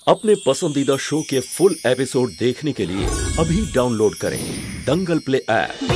अपने पसंदीदा शो के फुल एपिसोड देखने के लिए अभी डाउनलोड करें दंगल प्ले ऐप।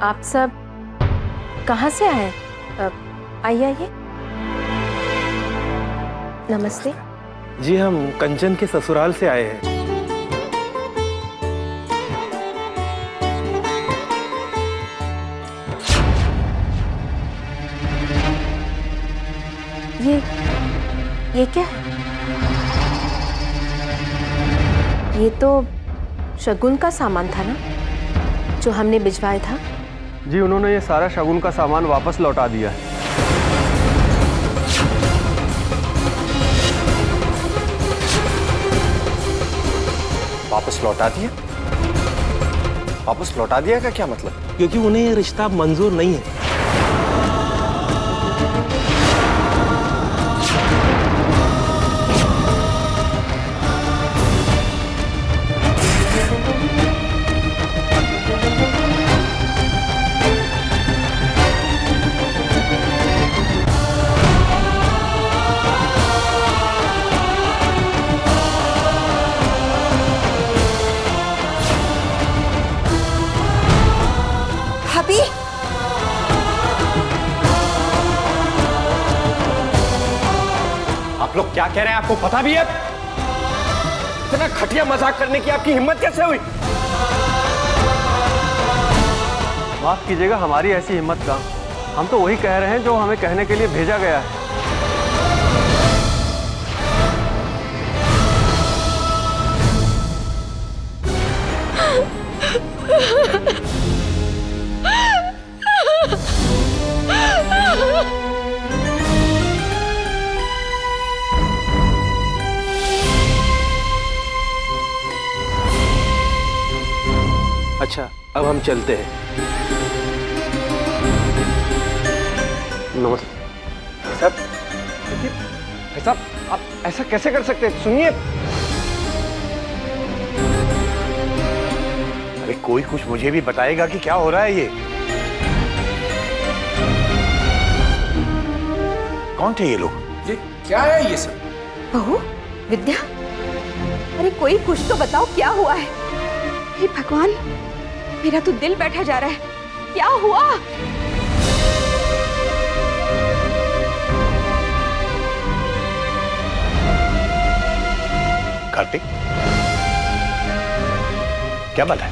आप सब कहाँ से आए? आइए आइए। नमस्ते जी, हम कंचन के ससुराल से आए हैं। ये क्या है? ये तो शगुन का सामान था ना जो हमने भिजवाया था? जी, उन्होंने ये सारा शगुन का सामान वापस लौटा दिया है। वापस लौटा दिया? वापस लौटा दिया का क्या मतलब? क्योंकि उन्हें ये रिश्ता मंजूर नहीं है। आप लोग क्या कह रहे हैं? आपको पता भी है? इतना घटिया मजाक करने की आपकी हिम्मत कैसे हुई? माफ कीजिएगा, हमारी ऐसी हिम्मत का। हम तो वही कह रहे हैं जो हमें कहने के लिए भेजा गया है। अच्छा, अब हम चलते हैं। नमस्ते साहब। भाई साहब, आप ऐसा कैसे कर सकते हैं? सुनिए। अरे कोई कुछ मुझे भी बताएगा कि क्या हो रहा है? ये कौन थे ये लोग? ये क्या है ये सब? बहू, विद्या, अरे कोई कुछ तो बताओ, क्या हुआ है? हे भगवान, मेरा तो दिल बैठा जा रहा है। क्या हुआ? कार्तिक, क्या बात है?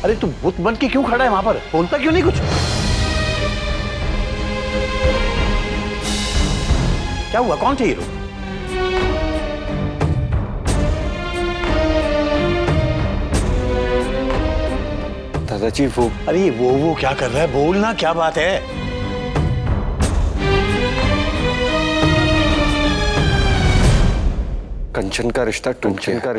अरे तू बुत बन के क्यों खड़ा है वहां पर? बोलता क्यों नहीं कुछ? क्या हुआ? कौन थे ये लोग? दादाजी वो। अरे वो क्या कर रहा है? बोलना, क्या बात है? कंचन का रिश्ता टूट गया। क्या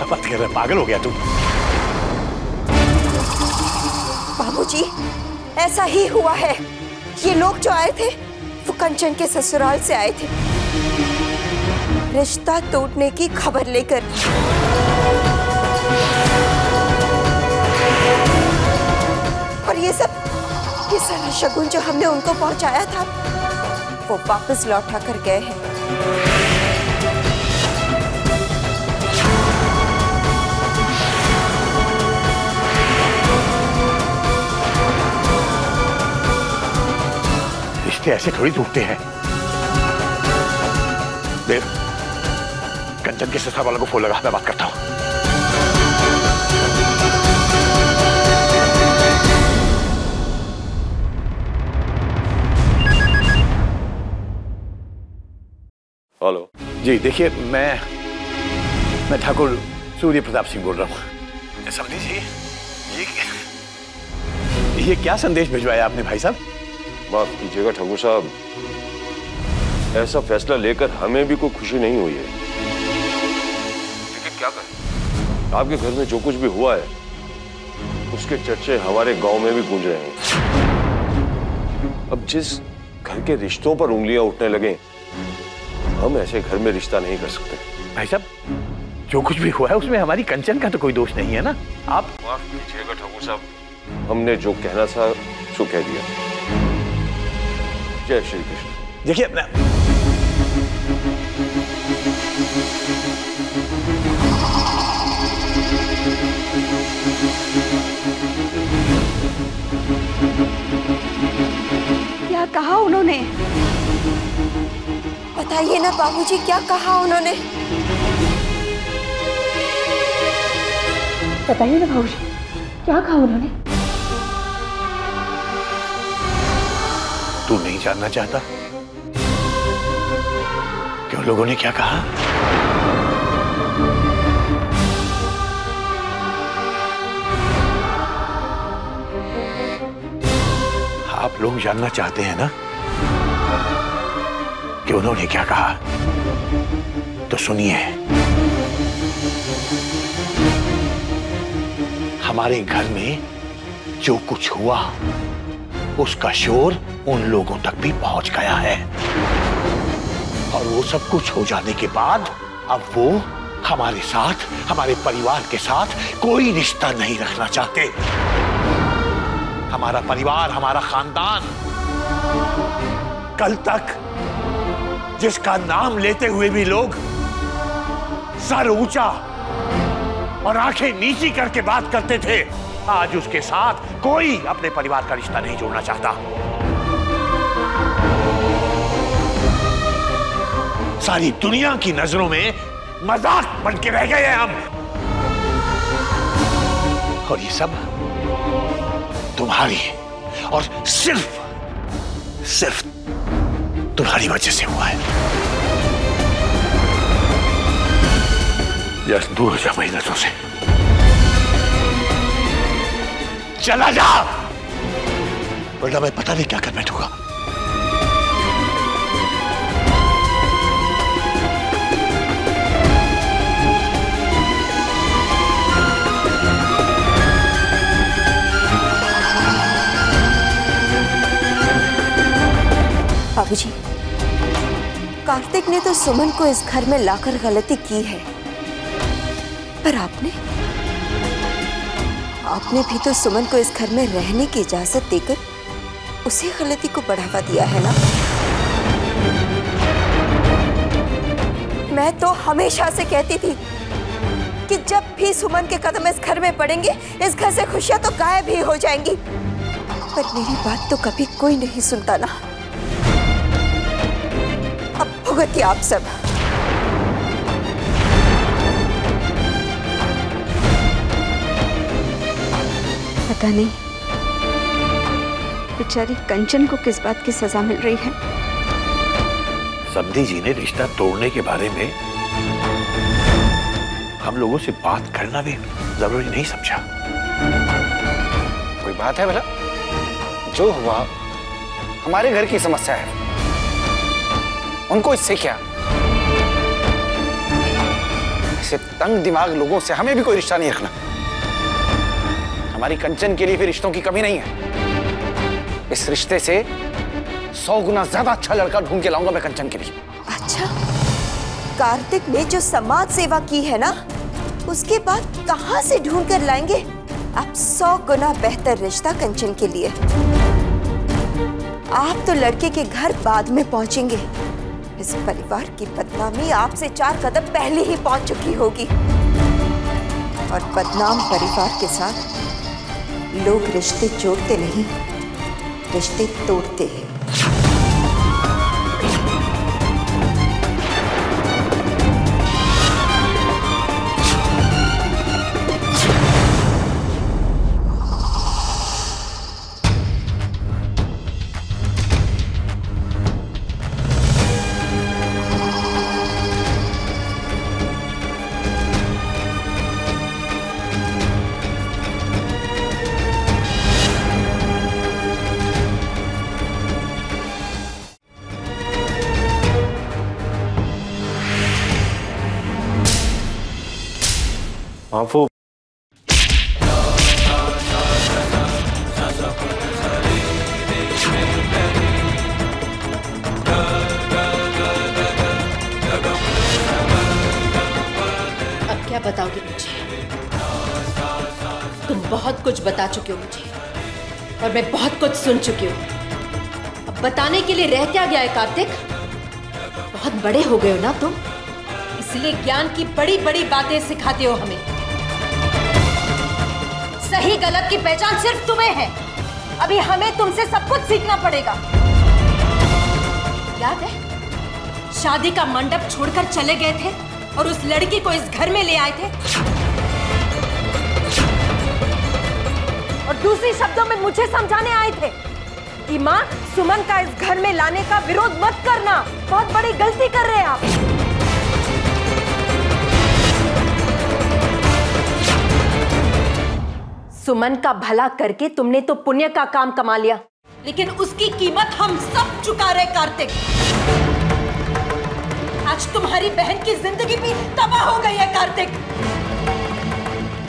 बात कर रहा है? पागल हो गया तू? बाबूजी, ऐसा ही हुआ है। ये लोग जो आए थे वो कंचन के ससुराल से आए थे, रिश्ता टूटने की खबर लेकर। ये सारा शगुन जो हमने उनको पहुंचाया था वो वापस लौटा कर गए हैं। रिश्ते ऐसे थोड़ी टूटते हैं। देव, कंचन के ससुराल वालों को फोन लगा, मैं बात करता हूं। हेलो जी, देखिए मैं ठाकुर सूर्य प्रताप सिंह बोल रहा हूँ। समझी जी, ये क्या संदेश भिजवाया आपने भाई साहब? माफ कीजिएगा ठाकुर साहब, ऐसा फैसला लेकर हमें भी कोई खुशी नहीं हुई है। लेकिन क्या करें, आपके घर में जो कुछ भी हुआ है उसके चर्चे हमारे गांव में भी गूंज रहे हैं। अब जिस घर के रिश्तों पर उंगलियां उठने लगे, हम ऐसे घर में रिश्ता नहीं कर सकते। भाई साहब, जो कुछ भी हुआ है उसमें हमारी कंचन का तो कोई दोष नहीं है ना। आप माफ कीजिएगा ठाकुर साहब, हमने जो कहना था सो कह दिया। जय श्री कृष्ण। देखिए, क्या कहा उन्होंने? बताइए ना बाबूजी, क्या कहा उन्होंने? बताइए ना बाबूजी, क्या कहा उन्होंने? तू नहीं जानना चाहता कि उन लोगों ने क्या कहा? आप लोग जानना चाहते हैं ना कि उन्होंने क्या कहा? तो सुनिए, हमारे घर में जो कुछ हुआ उसका शोर उन लोगों तक भी पहुंच गया है, और वो सब कुछ हो जाने के बाद अब वो हमारे साथ, हमारे परिवार के साथ कोई रिश्ता नहीं रखना चाहते। हमारा परिवार, हमारा खानदान कल तक जिसका नाम लेते हुए भी लोग सर ऊंचा और आंखें नीची करके बात करते थे, आज उसके साथ कोई अपने परिवार का रिश्ता नहीं जोड़ना चाहता। सारी दुनिया की नजरों में मजाक बन के रह गए हैं हम, और ये सब तुम्हारी और सिर्फ तुम्हारी वजह से हुआ है। यस, दूर हो जा मेरी नजरों से, चला जा, वरना मैं पता नहीं क्या कर बैठूंगा। बाबूजी, कार्तिक ने तो सुमन को इस घर में लाकर गलती की है, पर आपने भी तो सुमन को इस घर में रहने की इजाजत देकर उसी गलती को बढ़ावा दिया है ना। मैं तो हमेशा से कहती थी कि जब भी सुमन के कदम इस घर में पड़ेंगे, इस घर से खुशियां तो गायब ही हो जाएंगी, पर मेरी बात तो कभी कोई नहीं सुनता ना। अब भुगतिए आप सब। पता नहीं बेचारी कंचन को किस बात की सजा मिल रही है। समधी जी ने रिश्ता तोड़ने के बारे में हम लोगों से बात करना भी जरूरी नहीं समझा। कोई बात है भला? जो हुआ हमारे घर की समस्या है, उनको इससे क्या? ऐसे तंग दिमाग लोगों से हमें भी कोई रिश्ता नहीं रखना। हमारी कंचन के लिए भी रिश्तों की कमी नहीं है। इस रिश्ते से 100 गुना ज्यादा अच्छा लड़का ढूंढ के लाऊंगा मैं कंचन के लिए। अच्छा, कार्तिक ने जो समाज सेवा की है ना, उसके बाद कहां से ढूंढ कर लाएंगे अब 100 गुना बेहतर रिश्ता कंचन के लिए। आप तो लड़के के घर बाद में पहुंचेंगे। इस परिवार की बदनामी आपसे 4 कदम पहले ही पहुंच चुकी होगी। और बदनाम परिवार के साथ लोग रिश्ते जोड़ते नहीं, रिश्ते तोड़ते हैं। माफू अब क्या बताओगे मुझे? तुम बहुत कुछ बता चुके हो मुझे और मैं बहुत कुछ सुन चुकी हूँ। अब बताने के लिए रह क्या गया है कार्तिक? बहुत बड़े हो गए हो ना तुम, इसलिए ज्ञान की बड़ी बड़ी बातें सिखाते हो हमें। सही गलत की पहचान सिर्फ तुम्हें है। अभी हमें तुमसे सब कुछ सीखना पड़ेगा। याद है शादी का मंडप छोड़कर चले गए थे और उस लड़की को इस घर में ले आए थे, और दूसरी शब्दों में मुझे समझाने आए थे कि माँ, सुमन का इस घर में लाने का विरोध मत करना, बहुत बड़ी गलती कर रहे हैं आप। सुमन का भला करके तुमने तो पुण्य का काम कमा लिया, लेकिन उसकी कीमत हम सब चुका रहे कार्तिक। आज तुम्हारी बहन की जिंदगी भी तबाह हो गई है कार्तिक।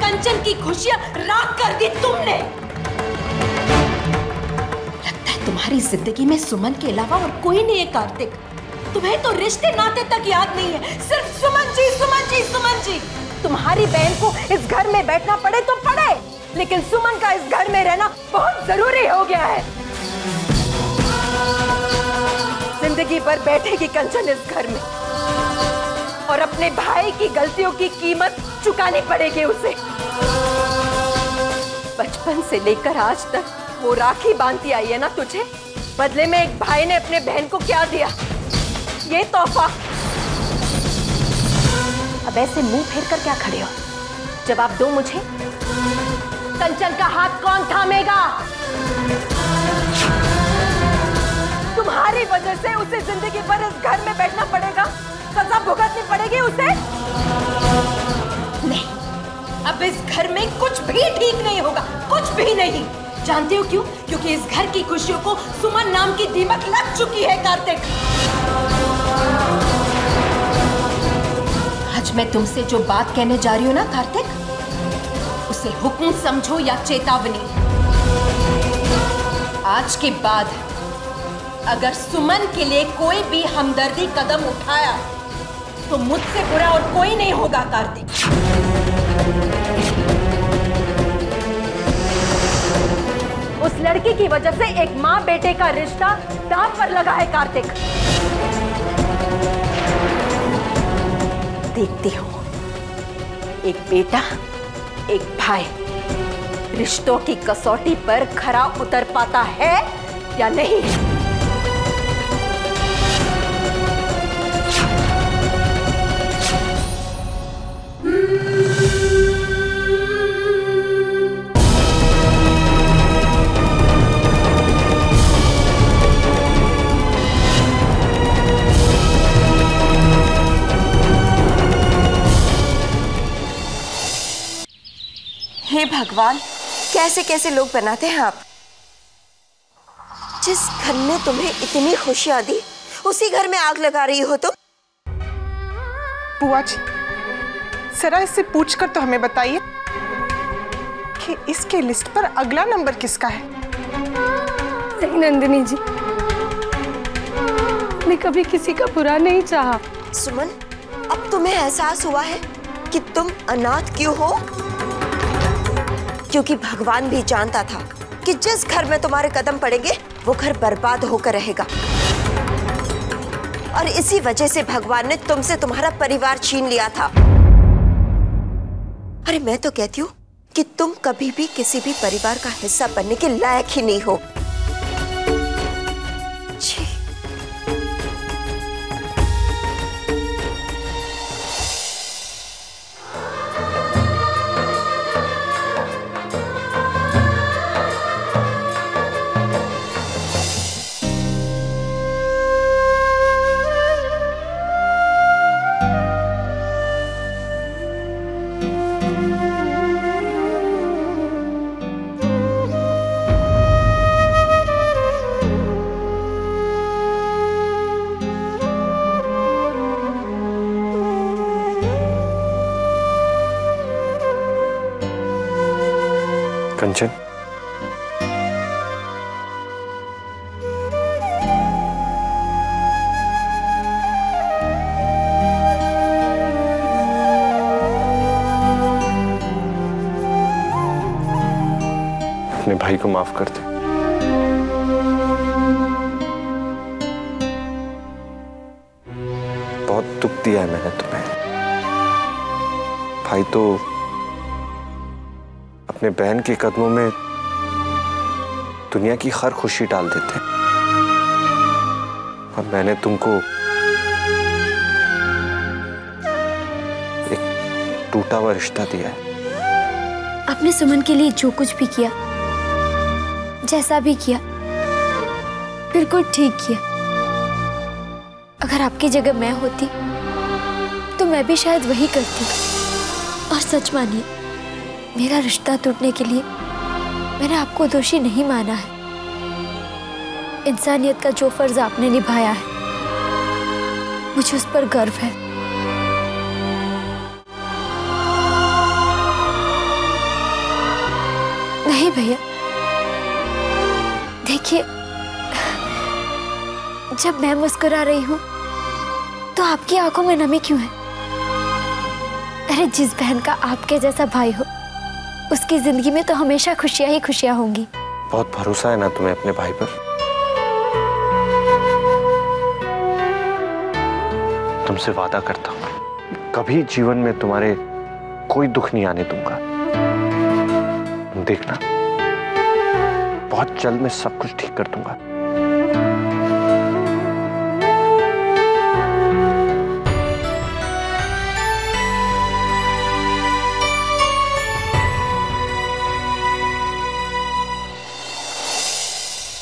कंचन की खुशियां राख कर दी तुमने। लगता है तुम्हारी जिंदगी में सुमन के अलावा और कोई नहीं है कार्तिक। तुम्हें तो रिश्ते नाते तक याद नहीं है, सिर्फ सुमन जी, सुमन जी, सुमन जी। तुम्हारी बहन को इस घर में बैठना पड़े तो पड़े, लेकिन सुमन का इस घर में रहना बहुत जरूरी हो गया है। जिंदगी भर बैठेगी कंचन इस घर में और अपने भाई की गलतियों की कीमत चुकानी पड़ेगी उसे। बचपन से लेकर आज तक वो राखी बांधती आई है ना तुझे, बदले में एक भाई ने अपने बहन को क्या दिया? ये तोहफा। अब ऐसे मुंह फेर कर क्या खड़े हो? जवाब दो मुझे। कंचन का हाथ कौन थामेगा? तुम्हारी वजह से उसे जिंदगी भर इस घर में बैठना पड़ेगा, सजा भुगतनी पड़ेगी उसे। नहीं, अब इस घर में कुछ भी ठीक नहीं होगा, कुछ भी नहीं। जानते हो क्यों? क्योंकि इस घर की खुशियों को सुमन नाम की दीमक लग चुकी है कार्तिक। आज मैं तुमसे जो बात कहने जा रही हूँ ना कार्तिक, उसे हुक्म समझो या चेतावनी। आज के बाद अगर सुमन के लिए कोई भी हमदर्दी कदम उठाया तो मुझसे बुरा और कोई नहीं होगा कार्तिक। उस लड़की की वजह से एक माँ बेटे का रिश्ता दांव पर लगा है कार्तिक। देखती हूँ एक बेटा, एक भाई रिश्तों की कसौटी पर खरा उतर पाता है या नहीं। हे भगवान, कैसे कैसे लोग बनाते हैं आप। जिस घर में तुम्हें इतनी खुशियां दी, उसी घर में आग लगा रही हो तुम। बुआ जी, जरा इससे पूछकर तो हमें बताइए कि इसके लिस्ट पर अगला नंबर किसका है। नहीं नंदिनी जी, मैं कभी किसी का बुरा नहीं चाहा। सुमन, अब तुम्हें एहसास हुआ है कि तुम अनाथ क्यों हो? क्योंकि भगवान भी जानता था कि जिस घर में तुम्हारे कदम पड़ेंगे वो घर बर्बाद होकर रहेगा। और इसी वजह से भगवान ने तुमसे तुम्हारा परिवार छीन लिया था। अरे मैं तो कहती हूँ कि तुम कभी भी किसी भी परिवार का हिस्सा बनने के लायक ही नहीं हो। जी। कंचन, अपने भाई को माफ कर दे। बहुत दुख दिया है मैंने तुम्हें। भाई तो अपने बहन के कदमों में दुनिया की हर खुशी डाल देते हैं, और मैंने तुमको एक टूटा हुआ रिश्ता दिया है। आपने सुमन के लिए जो कुछ भी किया, जैसा भी किया, बिल्कुल ठीक किया। अगर आपकी जगह मैं होती तो मैं भी शायद वही करती। और सच मानिए, मेरा रिश्ता टूटने के लिए मैंने आपको दोषी नहीं माना है। इंसानियत का जो फर्ज आपने निभाया है, मुझे उस पर गर्व है। नहीं भैया, देखिए, जब मैं मुस्कुरा रही हूं तो आपकी आंखों में नमी क्यों है? अरे जिस बहन का आपके जैसा भाई हो, उसकी जिंदगी में तो हमेशा खुशियां ही खुशियां होंगी। बहुत भरोसा है ना तुम्हें अपने भाई पर? तुमसे वादा करता हूं, कभी जीवन में तुम्हारे कोई दुख नहीं आने दूंगा। देखना, बहुत जल्द मैं सब कुछ ठीक कर दूंगा।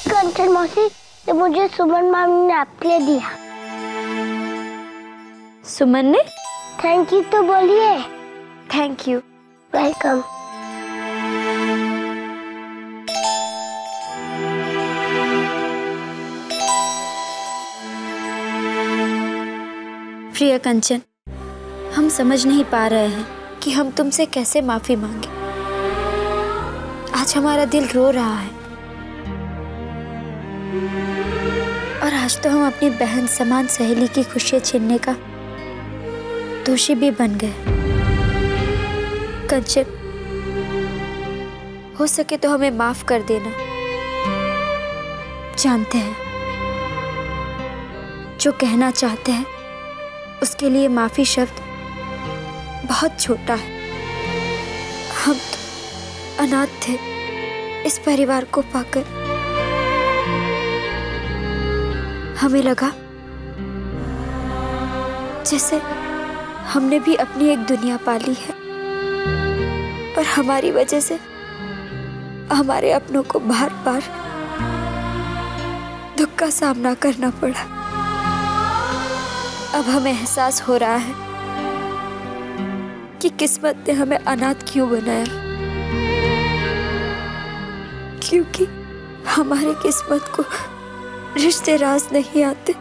कंचन मौसी, ये मुझे सुमन मामी ने आपके लिए दिया। सुमन ने? थैंक यू तो बोलिए। Thank you. वेलकम। प्रिय कंचन, हम समझ नहीं पा रहे हैं कि हम तुमसे कैसे माफी मांगे। आज हमारा दिल रो रहा है, और आज तो हम अपनी बहन समान सहेली की खुशियां छीनने का दोषी भी बन गए। कंचन, हो सके तो हमें माफ कर देना। जानते हैं, जो कहना चाहते हैं उसके लिए माफी शब्द बहुत छोटा है। हम तो अनाथ थे, इस परिवार को पाकर हमें लगा जैसे हमने भी अपनी एक दुनिया पाली है, पर हमारी वजह से हमारे अपनों को बार बार दुख का सामना करना पड़ा। अब हमें एहसास हो रहा है कि किस्मत ने हमें अनाथ क्यों बनाया, क्योंकि हमारी किस्मत को रिश्ते राज नहीं आते।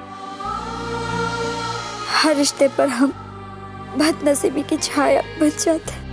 हर रिश्ते पर हम बदनसीबी की छाया बन जाते।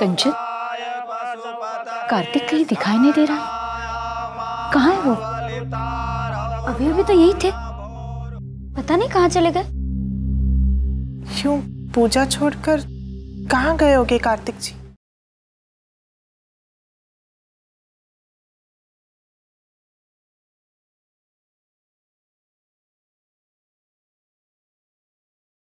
कंचन, कार्तिक कहीं दिखाई नहीं दे रहा। कहाँ है वो? अभी अभी तो यही थे, पता नहीं कहाँ चले गए। यूं पूजा छोड़कर कहाँ गए होगे कार्तिक जी?